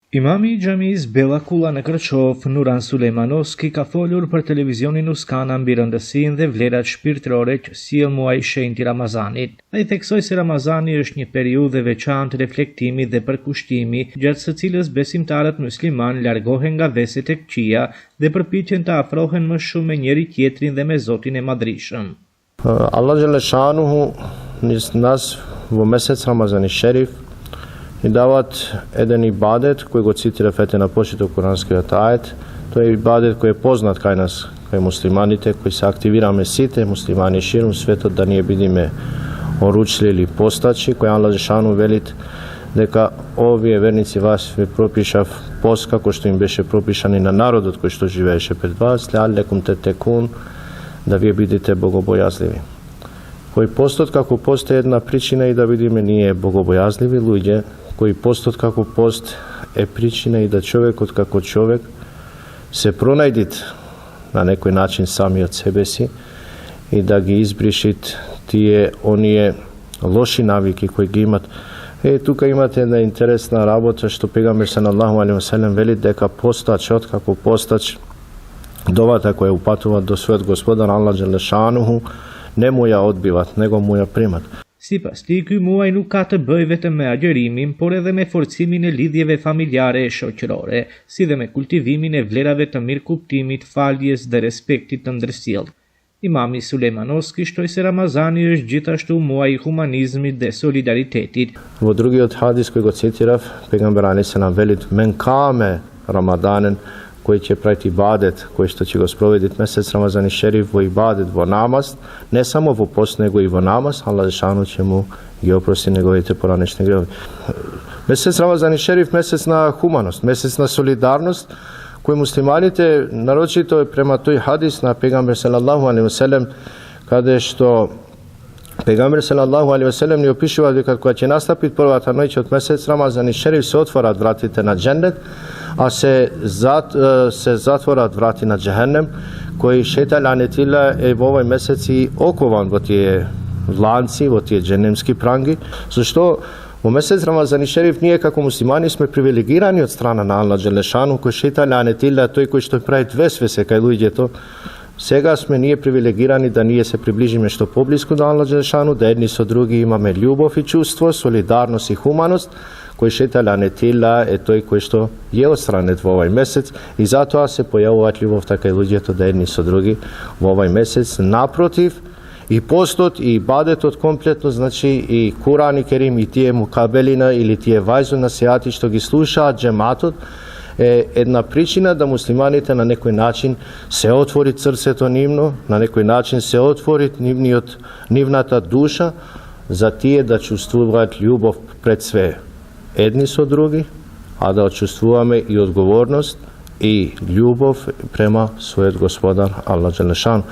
Imami I xhamisë Bella Kula në Kërçov, Nuran Sulejmanovski ka folur për televizionin Uskana mbi rëndësinë dhe vlerat shpirtërore që sjell muaji I shenjtë I Ramazanit. Ai theksoi se Ramazani është një periudhë e veçantë reflektimi dhe përkushtimi, gjatë së cilës besimtarët musliman largohen nga veset e këqija dhe përpiqen të afrohen më shumë me njëri tjetrin dhe me Zotin e Madhrishëm. Allah xhalla shanuhu nas во месец Рамазан Шериф I дават еден ибадет кој го цитира фете на почетот Куранскиот ајет. Тој е ибадет кој е познат кај нас, кај муслиманите, кои се активираме сите муслимани ширум светот да ние бидеме оручли или постачи, кој Аллах Жешану велит дека овие верници вас ви пропишав пост како што им беше пропишан и на народот кој што живееше пред вас, леалекум тетекун, да вие бидете богобојазливи. Кој постот како пост е една причина и да бидеме ние богобојазливи луѓе, кој постот како пост е причина и да човекот како човек се пронајдит на некој начин сами од себе си и да ги избришит тие оние лоши навики кои ги имат. Тука имате една интересна работа што пегамбер салаллаху алейхи ве селем вели дека постачот како постач довата која упатува до својот господар Аллах xhalla shanuhu не му ја одбиват, него му ја примат. Sipas tij, ky muaj nuk ka të bëjë vetëm me agjërimin, por edhe me forcimin e lidhjeve familjare e shoqërore, si dhe me kultivimin e vlerave të mirëkuptimit, faljes dhe respektit të ndërsjellë. Imami Sulejmanovski shtoi se Ramazani është gjithashtu muaj I humanizmit dhe solidaritetit. Во другиот хадис кој го цитирав, пегамбер алейхи селам велит мен каме Рамаданен, кој ќе прави ибадет, кој што ќе го спроведит месец Рамазан Шериф во ибадет, во намаз, не само во пост, него и во намаз, Аллах Жешану ќе му ги опрости неговите поранешни гревови. Месец Рамазан Шериф, месец на хуманост, месец на солидарност, кој муслиманите, нарочито према тој хадис на пегамбер салаллаху алейхи ве селем, каде што пегамбер салаллаху алейхи ве селем ни опишува дека кога ќе настапи првата ноќ од месец Рамазан Шериф се отворат вратите на џеннет, а се затворат врати на џехенем, кои шејтан ланетилла е во овој месец И окован во тие ланци, во тие џенемски пранги, зашто во месец Рамазан Шериф ние како муслимани сме привилегирани од страна на Аллах Джелешану, кој шејтан ланетилла тој кој што прави весвесе кај луѓето. Сега сме ние привилегирани да ние се приближиме што поблиску до Аллах Джелешану, да едни со други имаме љубов и чувство, солидарност и хуманост, кој шејтан ланетилла е тој кој што е отстранет во овој месец и затоа се појавуваат љубовта кај луѓето да едни со други во овој месец. Напротив, и постот и ибадетот комплетно, значи и Куран и Керим и тие мукабелина или тие вајзу насијати што ги слушаат џематот е една причина да муслиманите на некој начин се отвори срцето нивно, на некој начин се отвори нивната душа за тие да чувствуваат љубов пред све едни со други, а да чувствуваме и одговорност и љубов према својот господар Аллах Джелешан.